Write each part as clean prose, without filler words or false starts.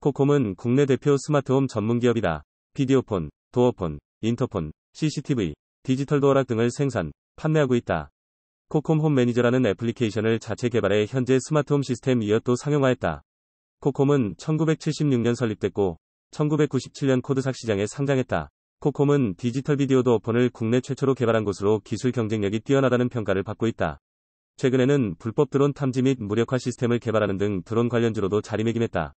코콤은 국내 대표 스마트홈 전문 기업이다. 비디오폰, 도어폰, 인터폰, CCTV, 디지털 도어락 등을 생산, 판매하고 있다. 코콤 홈 매니저라는 애플리케이션을 자체 개발해 현재 스마트홈 시스템 이엇도 상용화했다. 코콤은 1976년 설립됐고 1997년 코드삭 시장에 상장했다. 코콤은 디지털 비디오 도어폰을 국내 최초로 개발한 곳으로 기술 경쟁력이 뛰어나다는 평가를 받고 있다. 최근에는 불법 드론 탐지 및 무력화 시스템을 개발하는 등 드론 관련주로도 자리매김했다.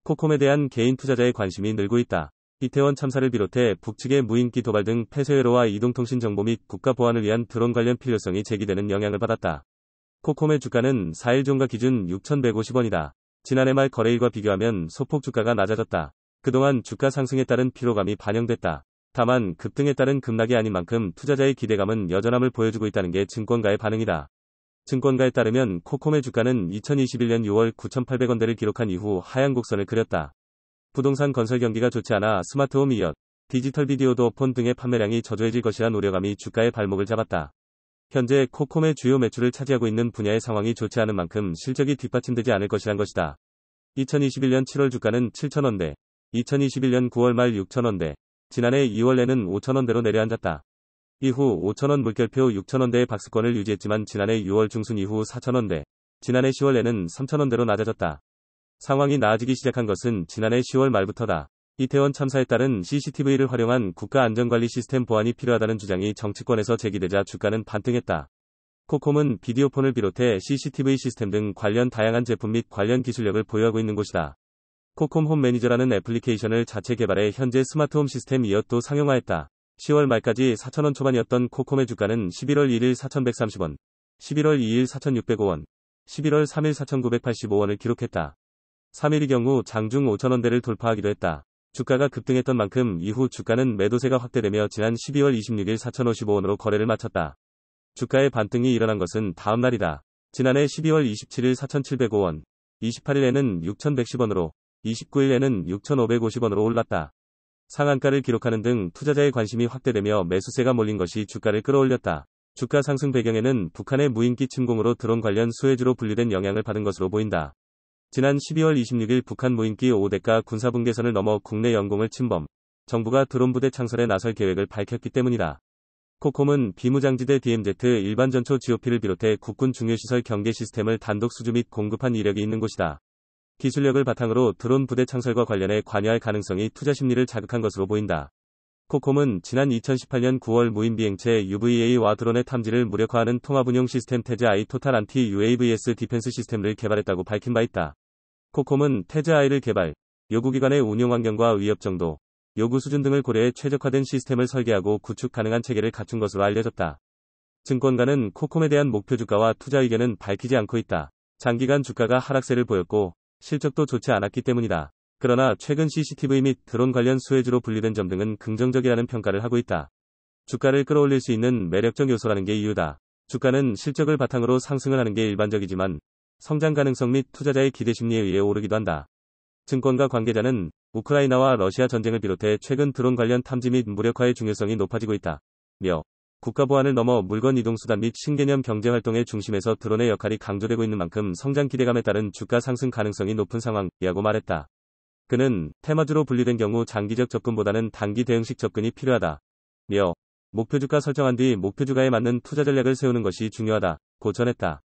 코콤에 대한 개인 투자자의 관심이 늘고 있다. 이태원 참사를 비롯해 북측의 무인기 도발 등 폐쇄회로와 이동통신 정보 및 국가 보안을 위한 드론 관련 필요성이 제기되는 영향을 받았다. 코콤의 주가는 4일 종가 기준 6,150원이다. 지난해 말 거래일과 비교하면 소폭 주가가 낮아졌다. 그동안 주가 상승에 따른 피로감이 반영됐다. 다만 급등에 따른 급락이 아닌 만큼 투자자의 기대감은 여전함을 보여주고 있다는 게 증권가의 반응이다. 증권가에 따르면 코콤의 주가는 2021년 6월 9,800원대를 기록한 이후 하향 곡선을 그렸다. 부동산 건설 경기가 좋지 않아 스마트홈 이엇, 디지털 비디오 도어폰 등의 판매량이 저조해질 것이란 우려감이 주가의 발목을 잡았다. 현재 코콤의 주요 매출을 차지하고 있는 분야의 상황이 좋지 않은 만큼 실적이 뒷받침되지 않을 것이란 것이다. 2021년 7월 주가는 7,000원대, 2021년 9월 말 6,000원대, 지난해 2월 내는 5,000원대로 내려앉았다. 이후 5,000원 물결표 6,000원대의 박스권을 유지했지만 지난해 6월 중순 이후 4,000원대, 지난해 10월 내는 3,000원대로 낮아졌다. 상황이 나아지기 시작한 것은 지난해 10월 말부터다. 이태원 참사에 따른 CCTV를 활용한 국가안전관리 시스템 보완이 필요하다는 주장이 정치권에서 제기되자 주가는 반등했다. 코콤은 비디오폰을 비롯해 CCTV 시스템 등 관련 다양한 제품 및 관련 기술력을 보유하고 있는 곳이다. 코콤 홈 매니저라는 애플리케이션을 자체 개발해 현재 스마트홈 시스템 이엇도 상용화했다. 10월 말까지 4,000원 초반이었던 코콤의 주가는 11월 1일 4,130원, 11월 2일 4,605원, 11월 3일 4,985원을 기록했다. 3일의 경우 장중 5,000원대를 돌파하기도 했다. 주가가 급등했던 만큼 이후 주가는 매도세가 확대되며 지난 12월 26일 4,055원으로 거래를 마쳤다. 주가의 반등이 일어난 것은 다음 날이다. 지난해 12월 27일 4,705원, 28일에는 6,110원으로, 29일에는 6,550원으로 올랐다. 상한가를 기록하는 등 투자자의 관심이 확대되며 매수세가 몰린 것이 주가를 끌어올렸다. 주가 상승 배경에는 북한의 무인기 침공으로 드론 관련 수혜주로 분류된 영향을 받은 것으로 보인다. 지난 12월 26일 북한 무인기 5대가 군사분계선을 넘어 국내 영공을 침범, 정부가 드론 부대 창설에 나설 계획을 밝혔기 때문이다. 코콤은 비무장지대 DMZ 일반 전초 GOP를 비롯해 국군 중요시설 경계 시스템을 단독 수주 및 공급한 이력이 있는 곳이다. 기술력을 바탕으로 드론 부대 창설과 관련해 관여할 가능성이 투자 심리를 자극한 것으로 보인다. 코콤은 지난 2018년 9월 무인 비행체 UVA와 드론의 탐지를 무력화하는 통합운용 시스템 태즈-I 토탈 안티 UAVS 디펜스 시스템을 개발했다고 밝힌 바 있다. 코콤은 태즈-I를 개발, 요구기관의 운용 환경과 위협 정도, 요구 수준 등을 고려해 최적화된 시스템을 설계하고 구축 가능한 체계를 갖춘 것으로 알려졌다. 증권가는 코콤에 대한 목표 주가와 투자 의견은 밝히지 않고 있다. 장기간 주가가 하락세를 보였고 실적도 좋지 않았기 때문이다. 그러나 최근 CCTV 및 드론 관련 수혜주로 분류된 점 등은 긍정적이라는 평가를 하고 있다. 주가를 끌어올릴 수 있는 매력적 요소라는 게 이유다. 주가는 실적을 바탕으로 상승을 하는 게 일반적이지만 성장 가능성 및 투자자의 기대 심리에 의해 오르기도 한다. 증권가 관계자는 우크라이나와 러시아 전쟁을 비롯해 최근 드론 관련 탐지 및 무력화의 중요성이 높아지고 있다. 며 국가 보안을 넘어 물건 이동 수단 및 신개념 경제 활동의 중심에서 드론의 역할이 강조되고 있는 만큼 성장 기대감에 따른 주가 상승 가능성이 높은 상황이라고 말했다. 그는 테마주로 분류된 경우 장기적 접근보다는 단기 대응식 접근이 필요하다. 며 목표주가 설정한 뒤 목표주가에 맞는 투자 전략을 세우는 것이 중요하다고 전했다.